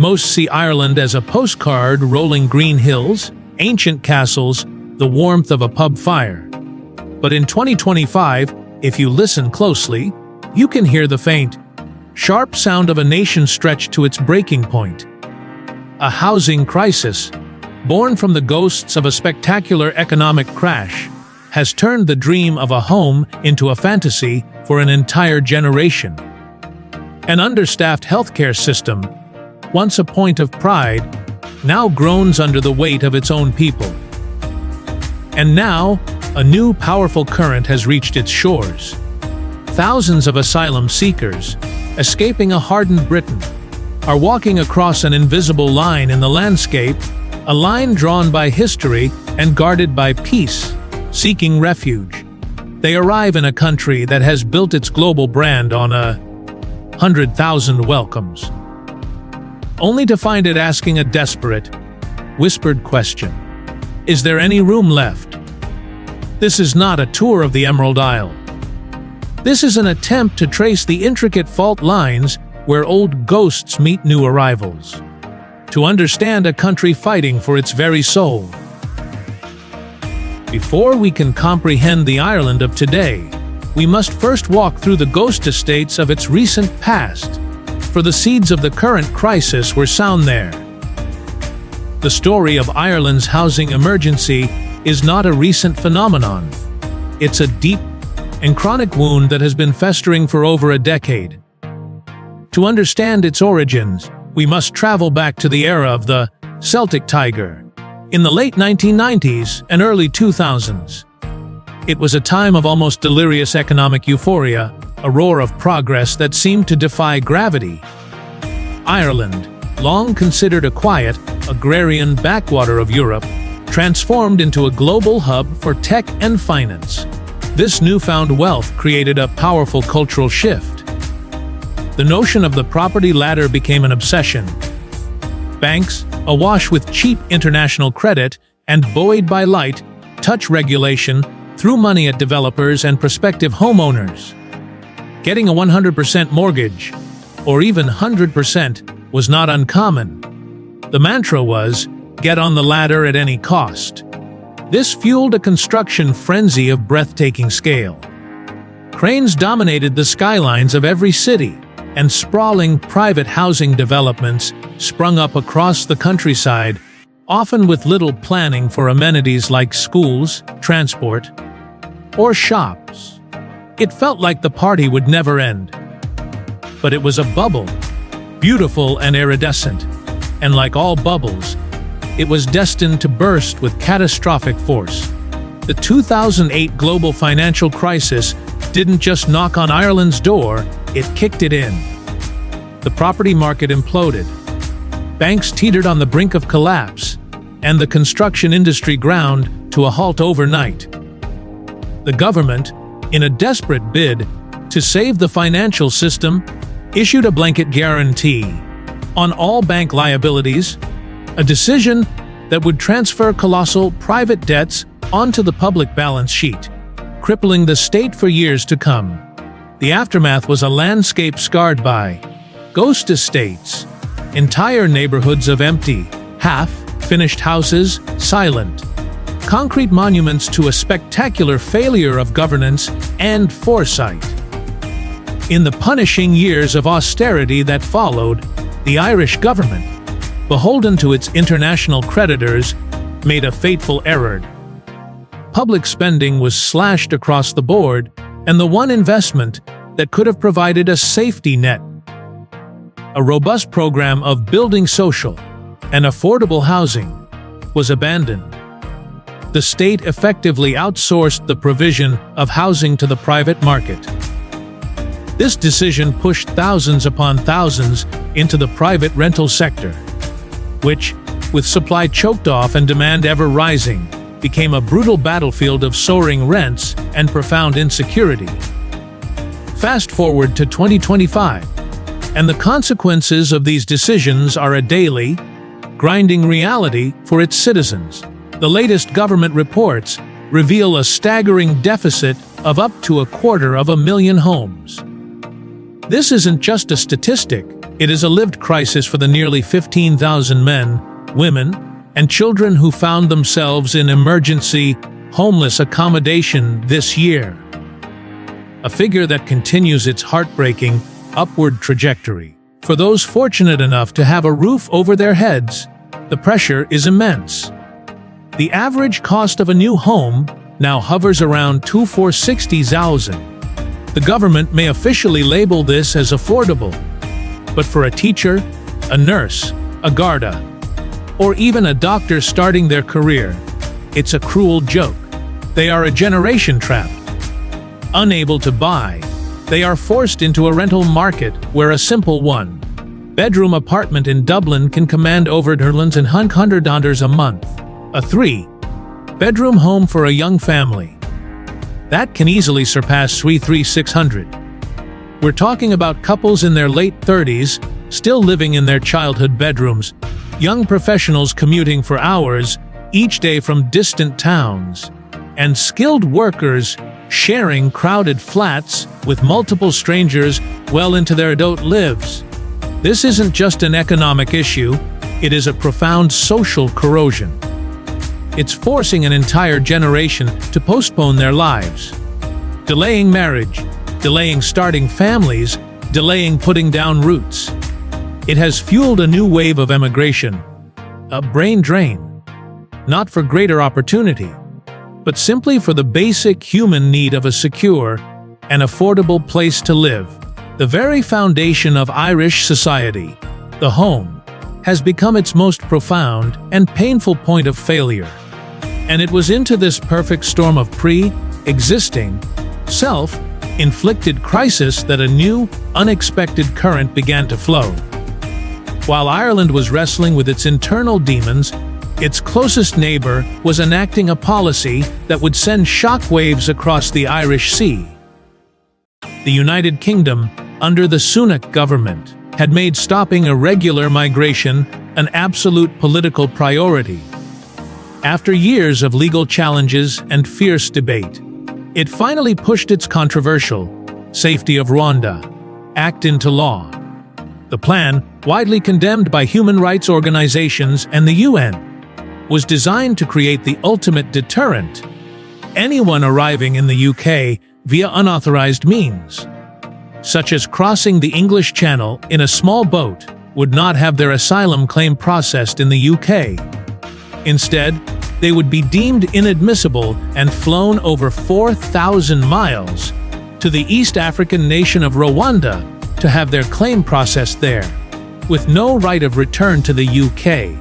Most see Ireland as a postcard, rolling green hills, ancient castles, the warmth of a pub fire. But in 2025, if you listen closely, you can hear the faint, sharp sound of a nation stretched to its breaking point. A housing crisis, born from the ghosts of a spectacular economic crash, has turned the dream of a home into a fantasy for an entire generation. An understaffed healthcare system, once a point of pride, now groans under the weight of its own people. And now, a new powerful current has reached its shores. Thousands of asylum seekers, escaping a hardened Britain, are walking across an invisible line in the landscape, a line drawn by history and guarded by peace, seeking refuge. They arrive in a country that has built its global brand on 100,000 welcomes, only to find it asking a desperate, whispered question: is there any room left? This is not a tour of the Emerald Isle. This is an attempt to trace the intricate fault lines where old ghosts meet new arrivals, to understand a country fighting for its very soul. Before we can comprehend the Ireland of today, we must first walk through the ghost estates of its recent past, for the seeds of the current crisis were sown there. The story of Ireland's housing emergency is not a recent phenomenon. It's a deep and chronic wound that has been festering for over a decade. To understand its origins, we must travel back to the era of the Celtic Tiger, in the late 1990s and early 2000s. It was a time of almost delirious economic euphoria, a roar of progress that seemed to defy gravity. Ireland, long considered a quiet, agrarian backwater of Europe, transformed into a global hub for tech and finance. This newfound wealth created a powerful cultural shift. The notion of the property ladder became an obsession. Banks, awash with cheap international credit and buoyed by light touch regulation, threw money at developers and prospective homeowners. Getting a 100% mortgage, or even 100%, was not uncommon. The mantra was, get on the ladder at any cost. This fueled a construction frenzy of breathtaking scale. Cranes dominated the skylines of every city, and sprawling private housing developments sprung up across the countryside, often with little planning for amenities like schools, transport, or shops. It felt like the party would never end. But it was a bubble, beautiful and iridescent, and like all bubbles, it was destined to burst with catastrophic force. The 2008 global financial crisis didn't just knock on Ireland's door, it kicked it in. The property market imploded. Banks teetered on the brink of collapse, and the construction industry ground to a halt overnight. The government, in a desperate bid to save the financial system, issued a blanket guarantee on all bank liabilities, a decision that would transfer colossal private debts onto the public balance sheet, crippling the state for years to come. The aftermath was a landscape scarred by ghost estates, entire neighborhoods of empty, half-finished houses, silent, concrete monuments to a spectacular failure of governance and foresight. In the punishing years of austerity that followed, the Irish government, beholden to its international creditors, made a fateful error. Public spending was slashed across the board, and the one investment that could have provided a safety net, a robust program of building social and affordable housing, was abandoned. The state effectively outsourced the provision of housing to the private market. This decision pushed thousands upon thousands into the private rental sector, which, with supply choked off and demand ever rising, became a brutal battlefield of soaring rents and profound insecurity. Fast forward to 2025, and the consequences of these decisions are a daily, grinding reality for its citizens. The latest government reports reveal a staggering deficit of up to 250,000 homes. This isn't just a statistic, It is a lived crisis for the nearly 15,000 men, women, and children who found themselves in emergency, homeless accommodation this year. A figure that continues its heartbreaking, upward trajectory. For those fortunate enough to have a roof over their heads, the pressure is immense. The average cost of a new home now hovers around 2,460,000. The government may officially label this as affordable, but for a teacher, a nurse, a Garda, or even a doctor starting their career, it's a cruel joke. They are a generation trapped. Unable to buy, they are forced into a rental market where a simple one-bedroom apartment in Dublin can command over $100 a month. A 3-bedroom home for a young family, that can easily surpass $3,600. We're talking about couples in their late 30s, still living in their childhood bedrooms, young professionals commuting for hours each day from distant towns, and skilled workers sharing crowded flats with multiple strangers well into their adult lives. This isn't just an economic issue, it is a profound social corrosion. It's forcing an entire generation to postpone their lives, delaying marriage, delaying starting families, delaying putting down roots. It has fueled a new wave of emigration, a brain drain, not for greater opportunity, but simply for the basic human need of a secure and affordable place to live. The very foundation of Irish society, the home, has become its most profound and painful point of failure. And it was into this perfect storm of pre-existing, self-inflicted crisis that a new, unexpected current began to flow. While Ireland was wrestling with its internal demons, its closest neighbor was enacting a policy that would send shockwaves across the Irish Sea. The United Kingdom, under the Sunak government, had made stopping irregular migration an absolute political priority. After years of legal challenges and fierce debate, it finally pushed its controversial Safety of Rwanda Act into law. The plan, widely condemned by human rights organizations and the UN, was designed to create the ultimate deterrent. Anyone arriving in the UK via unauthorized means, such as crossing the English Channel in a small boat, would not have their asylum claim processed in the UK. Instead, they would be deemed inadmissible and flown over 4,000 miles to the East African nation of Rwanda to have their claim processed there, with no right of return to the UK.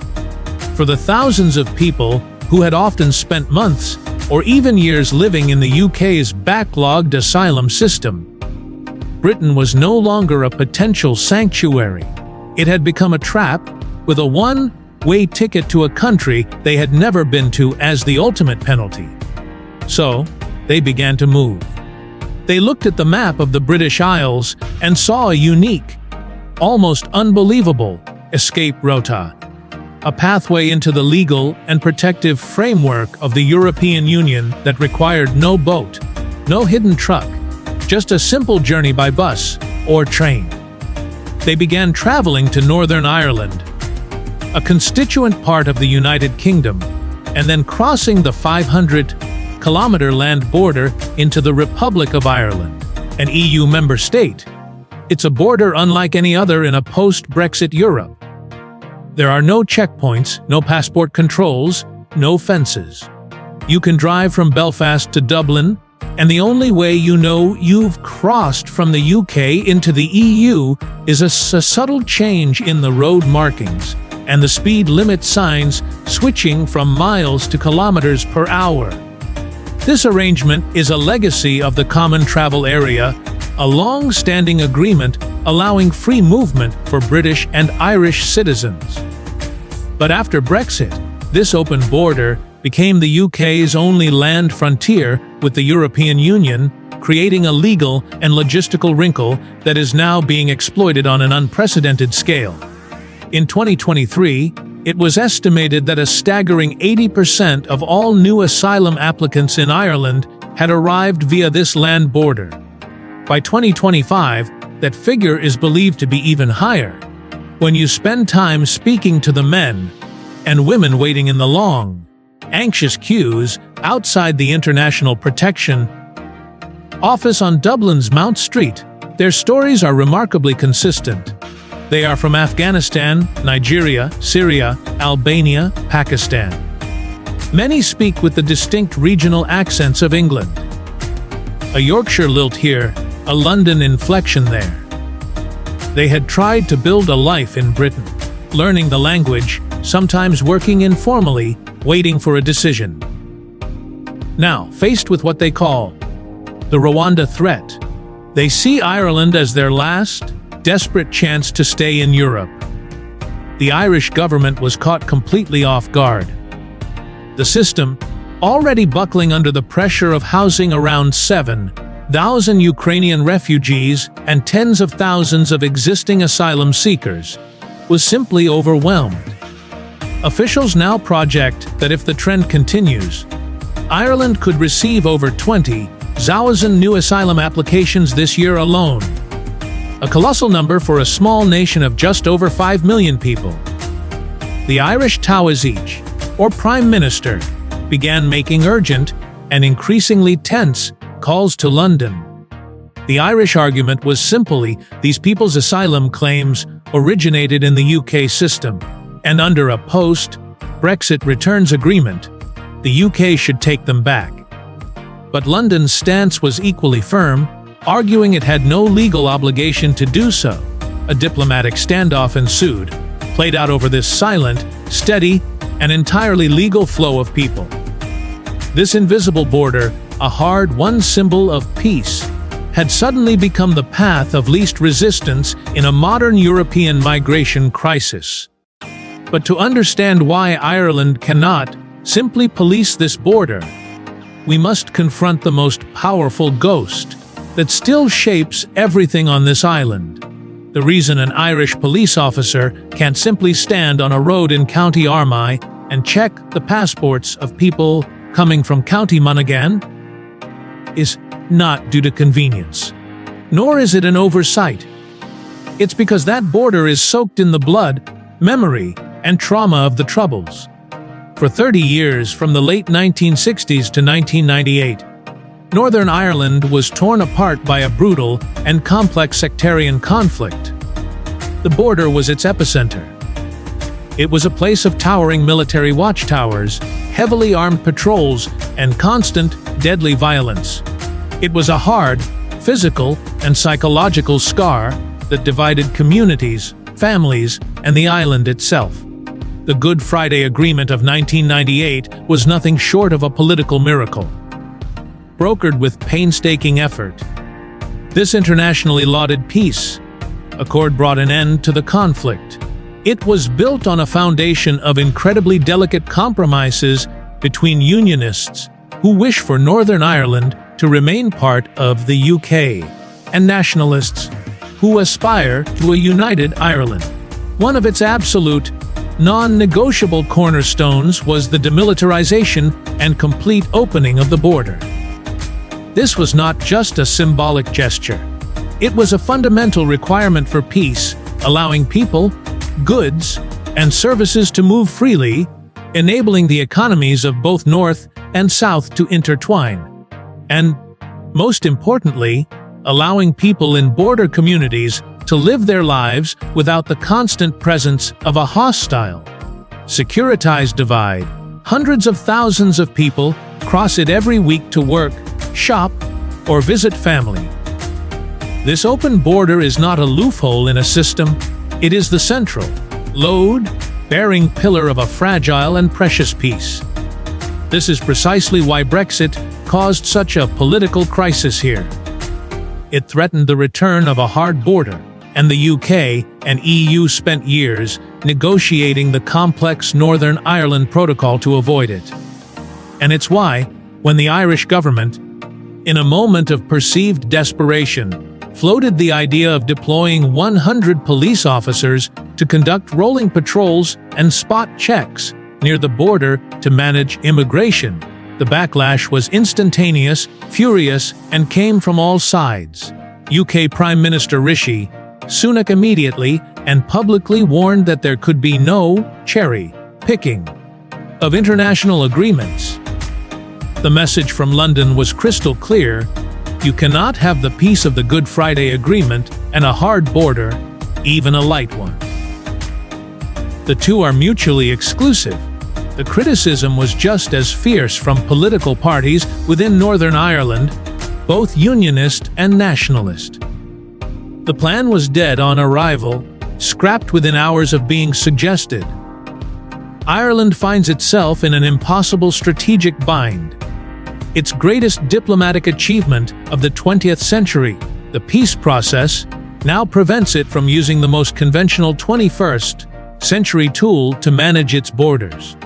For the thousands of people who had often spent months or even years living in the UK's backlogged asylum system, Britain was no longer a potential sanctuary. It had become a trap, with a one-way ticket to a country they had never been to as the ultimate penalty. So, they began to move. They looked at the map of the British Isles and saw a unique, almost unbelievable, escape rota. A pathway into the legal and protective framework of the European Union that required no boat, no hidden truck, just a simple journey by bus or train. They began traveling to Northern Ireland, a constituent part of the United Kingdom, and then crossing the 500-kilometer land border into the Republic of Ireland, an EU member state. It's a border unlike any other in a post-Brexit Europe. There are no checkpoints, no passport controls, no fences. You can drive from Belfast to Dublin, and the only way you know you've crossed from the UK into the EU is a subtle change in the road markings and the speed limit signs switching from miles to kilometers per hour. This arrangement is a legacy of the Common Travel Area, a long-standing agreement allowing free movement for British and Irish citizens. But after Brexit, this open border became the UK's only land frontier with the European Union, creating a legal and logistical wrinkle that is now being exploited on an unprecedented scale. In 2023, it was estimated that a staggering 80% of all new asylum applicants in Ireland had arrived via this land border. By 2025, that figure is believed to be even higher. When you spend time speaking to the men and women waiting in the long, anxious queues outside the International Protection Office on Dublin's Mount Street, their stories are remarkably consistent. They are from Afghanistan, Nigeria, Syria, Albania, Pakistan. Many speak with the distinct regional accents of England. A Yorkshire lilt here, a London inflection there. They had tried to build a life in Britain, learning the language, sometimes working informally, waiting for a decision. Now, faced with what they call the Rwanda threat, they see Ireland as their last, desperate chance to stay in Europe. The Irish government was caught completely off guard. The system, already buckling under the pressure of housing around 7,000 Ukrainian refugees and tens of thousands of existing asylum seekers, was simply overwhelmed. Officials now project that if the trend continues, Ireland could receive over 20,000 new asylum applications this year alone. A colossal number for a small nation of just over 5 million people. The Irish Taoiseach, or Prime Minister, began making urgent and increasingly tense calls to London. The Irish argument was simply these people's asylum claims originated in the UK system, and under a post-Brexit returns agreement, the UK should take them back. But London's stance was equally firm, arguing it had no legal obligation to do so. A diplomatic standoff ensued, played out over this silent, steady, and entirely legal flow of people. This invisible border, a hard-won symbol of peace, had suddenly become the path of least resistance in a modern European migration crisis. But to understand why Ireland cannot simply police this border, we must confront the most powerful ghost that still shapes everything on this island. The reason an Irish police officer can't simply stand on a road in County Armagh and check the passports of people coming from County Monaghan is not due to convenience, nor is it an oversight. It's because that border is soaked in the blood, memory, and trauma of the Troubles. For 30 years, from the late 1960s to 1998, Northern Ireland was torn apart by a brutal and complex sectarian conflict. The border was its epicenter. It was a place of towering military watchtowers, heavily armed patrols, and constant, deadly violence. It was a hard, physical, and psychological scar that divided communities, families, and the island itself. The Good Friday Agreement of 1998 was nothing short of a political miracle. Brokered with painstaking effort, this internationally lauded peace accord brought an end to the conflict. It was built on a foundation of incredibly delicate compromises between Unionists, who wish for Northern Ireland to remain part of the UK, and nationalists, who aspire to a united Ireland. One of its absolute, non-negotiable cornerstones was the demilitarization and complete opening of the border. This was not just a symbolic gesture. It was a fundamental requirement for peace, allowing people, goods, and services to move freely, enabling the economies of both North and South to intertwine. And, most importantly, allowing people in border communities to live their lives without the constant presence of a hostile, securitized divide. Hundreds of thousands of people cross it every week to work, shop, or visit family. This open border is not a loophole in a system, it is the central, load-bearing pillar of a fragile and precious peace. This is precisely why Brexit caused such a political crisis here. It threatened the return of a hard border, and the UK and EU spent years negotiating the complex Northern Ireland Protocol to avoid it. And it's why, when the Irish government, in a moment of perceived desperation, floated the idea of deploying 100 police officers to conduct rolling patrols and spot checks near the border to manage immigration, the backlash was instantaneous, furious, and came from all sides. UK Prime Minister Rishi Sunak immediately and publicly warned that there could be no cherry-picking of international agreements. The message from London was crystal clear: you cannot have the peace of the Good Friday Agreement and a hard border, even a light one. The two are mutually exclusive. The criticism was just as fierce from political parties within Northern Ireland, both unionist and nationalist. The plan was dead on arrival, scrapped within hours of being suggested. Ireland finds itself in an impossible strategic bind. Its greatest diplomatic achievement of the 20th century, the peace process, now prevents it from using the most conventional 21st century tool to manage its borders.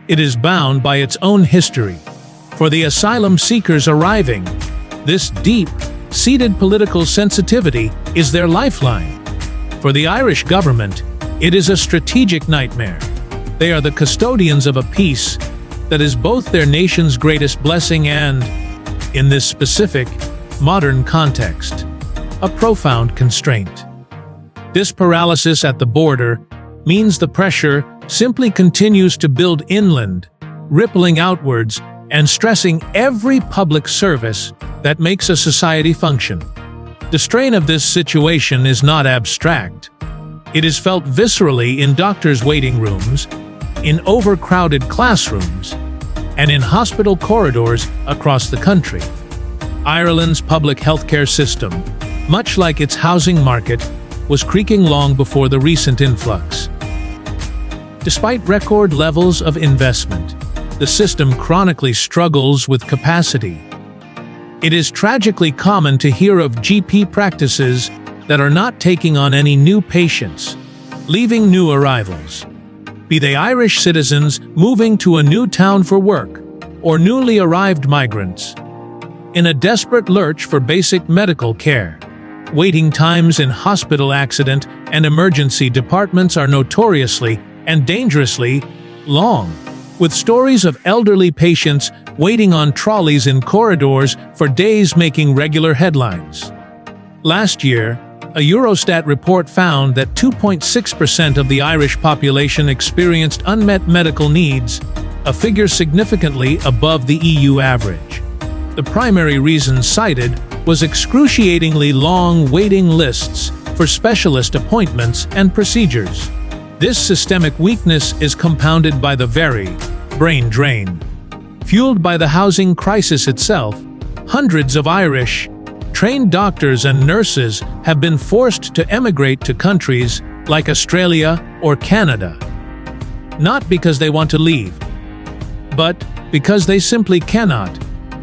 It is bound by its own history. For the asylum seekers arriving, this deep-seated political sensitivity is their lifeline. For the Irish government, it is a strategic nightmare. They are the custodians of a peace that is both their nation's greatest blessing and, in this specific, modern context, a profound constraint. This paralysis at the border means the pressure simply continues to build inland, rippling outwards and stressing every public service that makes a society function. The strain of this situation is not abstract. It is felt viscerally in doctors' waiting rooms, in overcrowded classrooms, and in hospital corridors across the country. Ireland's public healthcare system, much like its housing market, was creaking long before the recent influx. Despite record levels of investment, the system chronically struggles with capacity. It is tragically common to hear of GP practices that are not taking on any new patients, leaving new arrivals. Be they Irish citizens moving to a new town for work, or newly arrived migrants. In a desperate lurch for basic medical care, waiting times in hospital accident and emergency departments are notoriously and dangerously long, with stories of elderly patients waiting on trolleys in corridors for days making regular headlines. Last year, a Eurostat report found that 2.6% of the Irish population experienced unmet medical needs, a figure significantly above the EU average. The primary reason cited was excruciatingly long waiting lists for specialist appointments and procedures. This systemic weakness is compounded by the very brain drain. Fueled by the housing crisis itself, hundreds of Irish trained doctors and nurses have been forced to emigrate to countries like Australia or Canada. Not because they want to leave, but because they simply cannot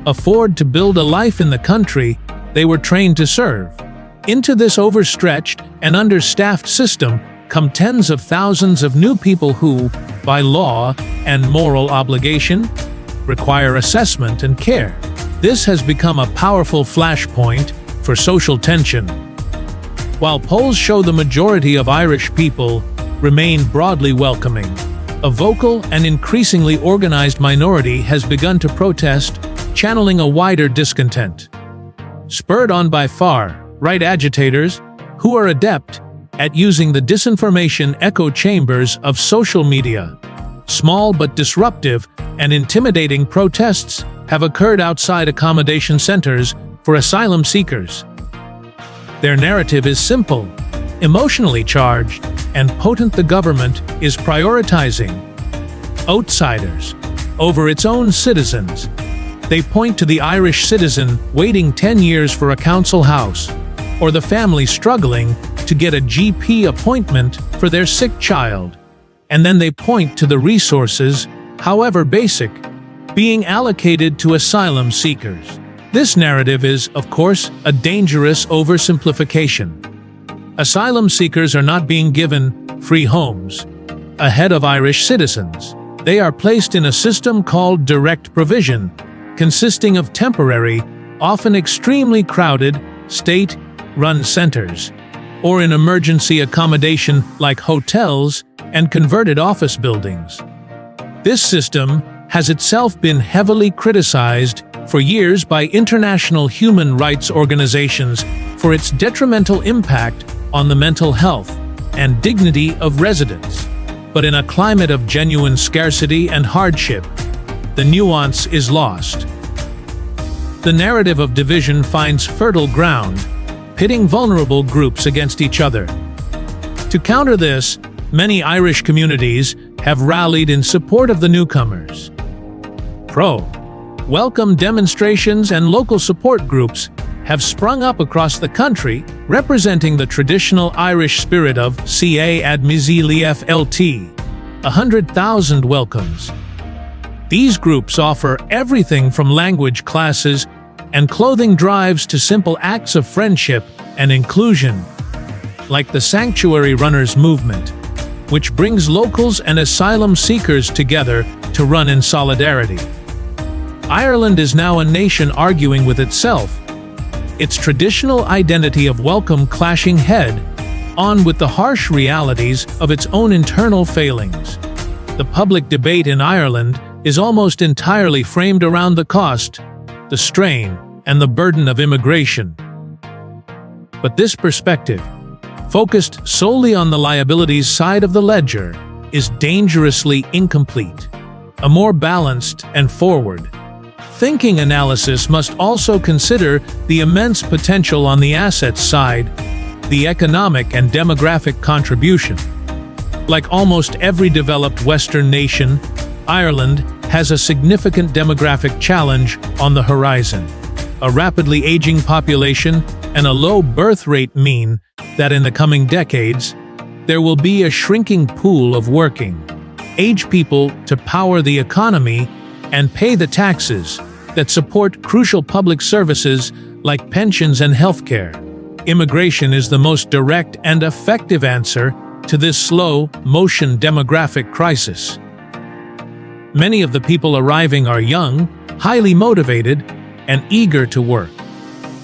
afford to build a life in the country they were trained to serve. Into this overstretched and understaffed system come tens of thousands of new people who, by law and moral obligation, require assessment and care. This has become a powerful flashpoint for social tension. While polls show the majority of Irish people remain broadly welcoming, a vocal and increasingly organized minority has begun to protest, channeling a wider discontent. Spurred on by far-right agitators who are adept at using the disinformation echo chambers of social media, small but disruptive and intimidating protests have occurred outside accommodation centers for asylum seekers. Their narrative is simple, emotionally charged, and potent. The government is prioritizing outsiders over its own citizens. They point to the Irish citizen waiting 10 years for a council house, or the family struggling to get a GP appointment for their sick child. And then they point to the resources, however basic, being allocated to asylum seekers. This narrative is, of course, a dangerous oversimplification. Asylum seekers are not being given free homes ahead of Irish citizens. They are placed in a system called direct provision, consisting of temporary, often extremely crowded, state-run centers, or in emergency accommodation like hotels and converted office buildings. This system has itself been heavily criticized for years by international human rights organizations for its detrimental impact on the mental health and dignity of residents. But in a climate of genuine scarcity and hardship, the nuance is lost. The narrative of division finds fertile ground, pitting vulnerable groups against each other. To counter this, many Irish communities have rallied in support of the newcomers. Welcome demonstrations and local support groups have sprung up across the country, representing the traditional Irish spirit of Ca admisi LT, 100,000 welcomes. These groups offer everything from language classes and clothing drives to simple acts of friendship and inclusion, like the Sanctuary Runners movement, which brings locals and asylum seekers together to run in solidarity. Ireland is now a nation arguing with itself, its traditional identity of welcome clashing head-on with the harsh realities of its own internal failings. The public debate in Ireland is almost entirely framed around the cost, the strain, and the burden of immigration. But this perspective, focused solely on the liabilities side of the ledger, is dangerously incomplete. A more balanced and forward-thinking analysis must also consider the immense potential on the assets side, the economic and demographic contribution. Like almost every developed Western nation, Ireland has a significant demographic challenge on the horizon. A rapidly aging population and a low birth rate mean that in the coming decades, there will be a shrinking pool of working-age people to power the economy and pay the taxes that support crucial public services like pensions and healthcare. Immigration is the most direct and effective answer to this slow-motion demographic crisis. Many of the people arriving are young, highly motivated, and eager to work.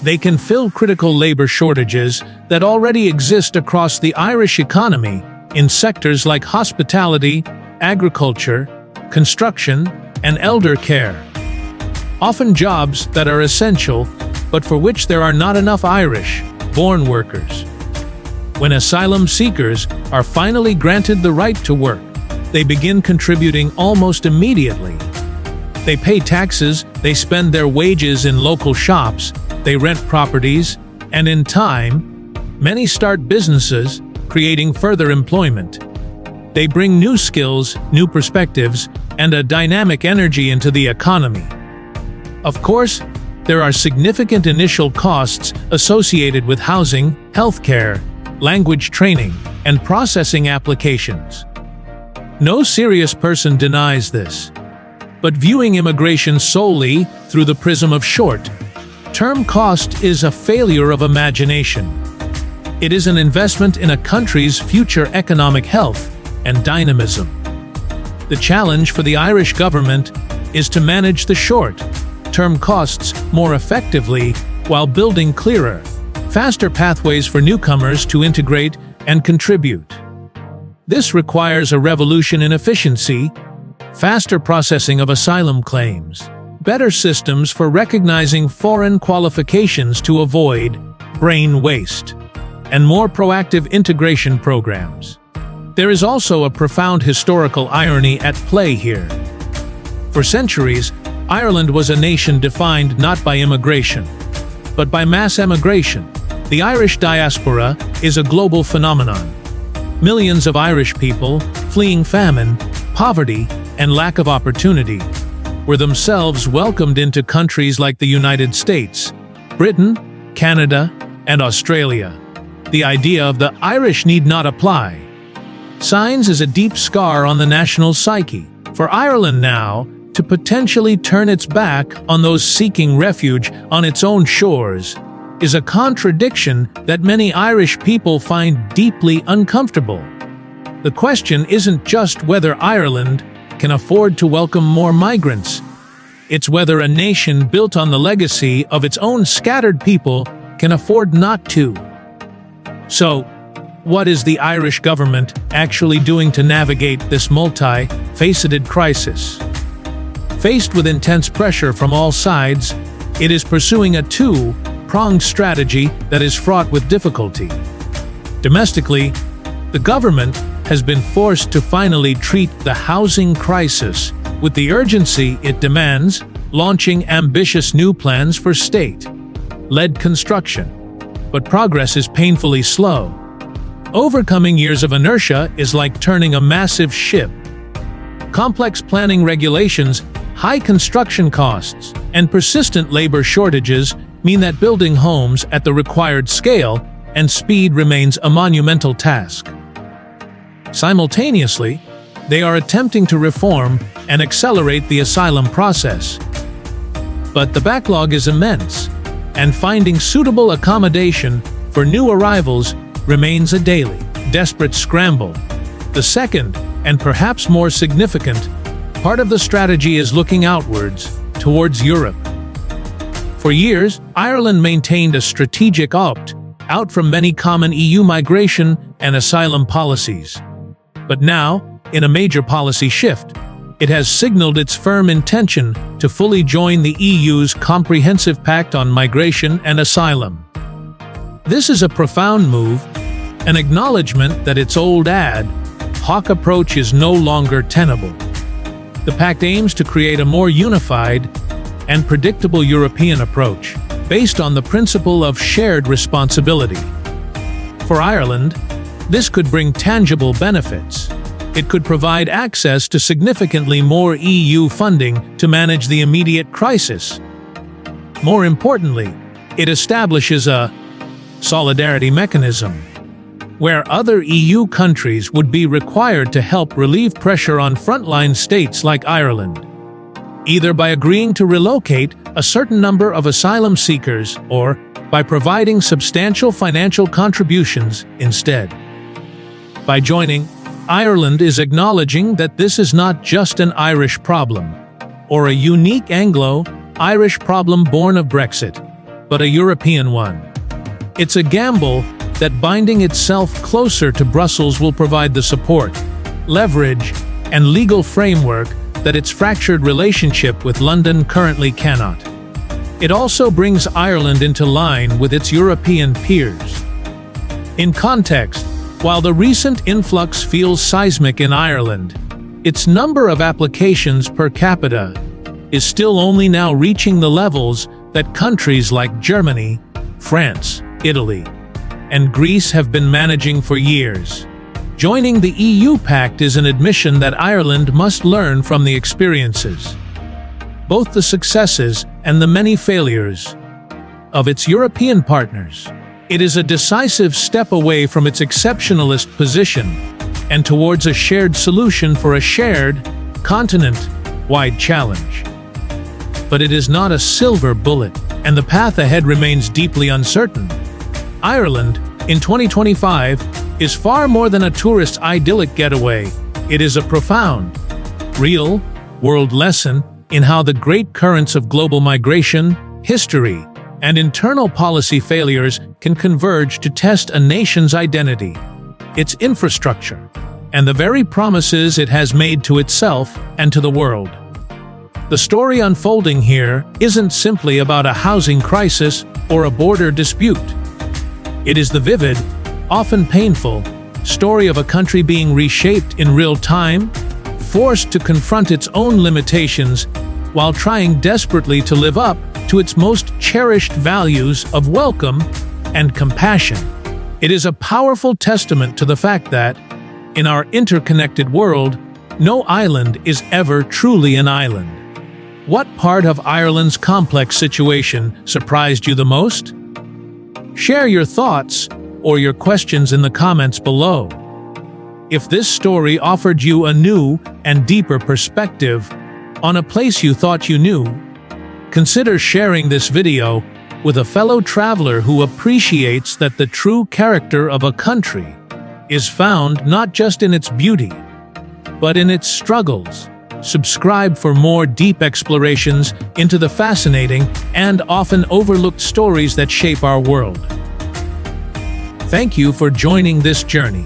They can fill critical labor shortages that already exist across the Irish economy in sectors like hospitality, agriculture, construction, and elder care. Often jobs that are essential, but for which there are not enough Irish-born workers. When asylum seekers are finally granted the right to work, they begin contributing almost immediately. They pay taxes, they spend their wages in local shops, they rent properties, and in time, many start businesses, creating further employment. They bring new skills, new perspectives, and a dynamic energy into the economy. Of course, there are significant initial costs associated with housing, healthcare, language training, and processing applications. No serious person denies this. But viewing immigration solely through the prism of short-term cost is a failure of imagination. It is an investment in a country's future economic health and dynamism. The challenge for the Irish government is to manage the short-term costs more effectively while building clearer, faster pathways for newcomers to integrate and contribute. This requires a revolution in efficiency, faster processing of asylum claims, better systems for recognizing foreign qualifications to avoid brain waste, and more proactive integration programs. There is also a profound historical irony at play here. For centuries, Ireland was a nation defined not by immigration, but by mass emigration. The Irish diaspora is a global phenomenon. Millions of Irish people, fleeing famine, poverty, and lack of opportunity, were themselves welcomed into countries like the United States, Britain, Canada, and Australia. The idea of the Irish need not apply signs as a deep scar on the national psyche. For Ireland now to potentially turn its back on those seeking refuge on its own shores is a contradiction that many Irish people find deeply uncomfortable. The question isn't just whether Ireland can afford to welcome more migrants. It's whether a nation built on the legacy of its own scattered people can afford not to. So, what is the Irish government actually doing to navigate this multi-faceted crisis? Faced with intense pressure from all sides, it is pursuing a two-pronged strategy that is fraught with difficulty. Domestically, The government has been forced to finally treat the housing crisis with the urgency it demands, launching ambitious new plans for state-led construction. But progress is painfully slow. Overcoming years of inertia is like turning a massive ship. Complex planning regulations, high construction costs, and persistent labor shortages mean that building homes at the required scale and speed remains a monumental task. Simultaneously, they are attempting to reform and accelerate the asylum process. But the backlog is immense, and finding suitable accommodation for new arrivals remains a daily, desperate scramble. The second, and perhaps more significant, part of the strategy is looking outwards, towards Europe. For years, Ireland maintained a strategic opt-out from many common EU migration and asylum policies. But now, in a major policy shift, it has signaled its firm intention to fully join the EU's comprehensive pact on migration and asylum. This is a profound move, an acknowledgement that its old ad hoc approach is no longer tenable. The pact aims to create a more unified and predictable European approach, based on the principle of shared responsibility. For Ireland, this could bring tangible benefits. It could provide access to significantly more EU funding to manage the immediate crisis. More importantly, it establishes a solidarity mechanism, where other EU countries would be required to help relieve pressure on frontline states like Ireland, either by agreeing to relocate a certain number of asylum seekers or by providing substantial financial contributions instead. By joining, Ireland is acknowledging that this is not just an Irish problem, or a unique Anglo-Irish problem born of Brexit, but a European one. It's a gamble that binding itself closer to Brussels will provide the support, leverage, and legal framework that its fractured relationship with London currently cannot. It also brings Ireland into line with its European peers. In context, while the recent influx feels seismic in Ireland, its number of applications per capita is still only now reaching the levels that countries like Germany, France, Italy, and Greece have been managing for years. Joining the EU pact is an admission that Ireland must learn from the experiences, both the successes and the many failures, of its European partners. It is a decisive step away from its exceptionalist position and towards a shared solution for a shared, continent-wide challenge. But it is not a silver bullet, and the path ahead remains deeply uncertain. Ireland, in 2025, is far more than a tourist idyllic getaway. It is a profound, real, world lesson in how the great currents of global migration, history, and internal policy failures can converge to test a nation's identity, its infrastructure, and the very promises it has made to itself and to the world. The story unfolding here isn't simply about a housing crisis or a border dispute. It is the vivid, often painful, story of a country being reshaped in real time, forced to confront its own limitations while trying desperately to live up to its most cherished values of welcome and compassion. It is a powerful testament to the fact that, in our interconnected world, no island is ever truly an island. What part of Ireland's complex situation surprised you the most? Share your thoughts or your questions in the comments below. If this story offered you a new and deeper perspective on a place you thought you knew, consider sharing this video with a fellow traveler who appreciates that the true character of a country is found not just in its beauty, but in its struggles. Subscribe for more deep explorations into the fascinating and often overlooked stories that shape our world. Thank you for joining this journey.